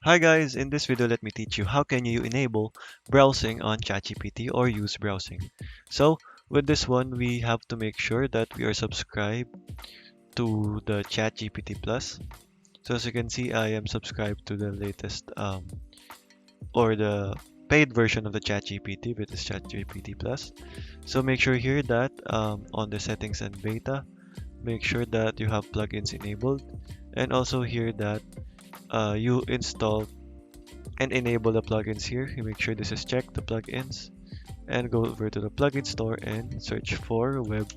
Hi guys, in this video let me teach you how can you enable browsing on ChatGPT or use browsing. So with this one we have to make sure that we are subscribed to the ChatGPT Plus. So as you can see I am subscribed to the latest or the paid version of the ChatGPT, which is ChatGPT Plus. So make sure here that on the settings and beta, make sure that you have plugins enabled, and also here that you install and enable the plugins here. You make sure this is checked, the plugins, and go over to the plugin store and search for web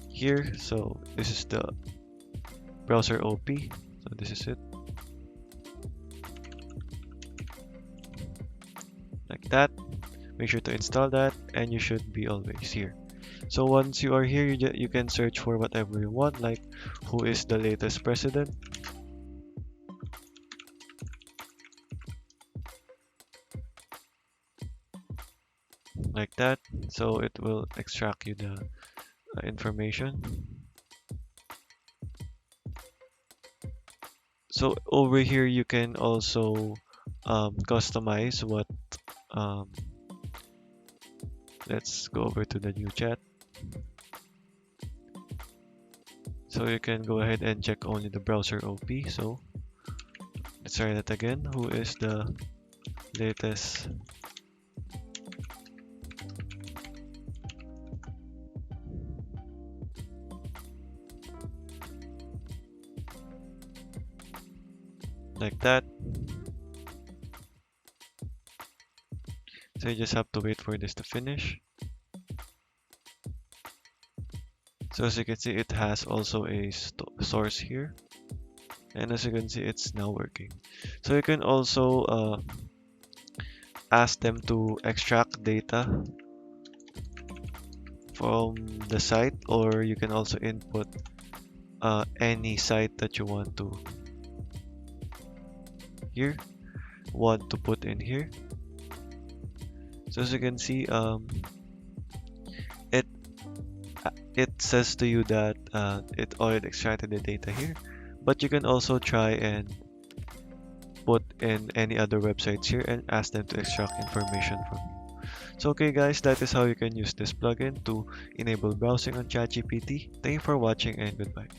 here. So this is the browser OP. So this is it, like that. Make sure to install that, and you should be always here. So once you are here, you can search for whatever you want, like who is the latest president, like that. So it will extract you the information. So over here you can also customize what um, let's go over to the new chat. So you can go ahead and check only the browser OP. So let's try that again. Who is the latest like that. So you just have to wait for this to finish. So as you can see, it has also a source here. And as you can see, it's now working. So you can also ask them to extract data from the site, or you can also input any site that you want to put in here. So as you can see, it it says to you that it already extracted the data here, but you can also try and put in any other websites here and ask them to extract information from you. So okay guys, that is how you can use this plugin to enable browsing on ChatGPT. Thank you for watching and goodbye.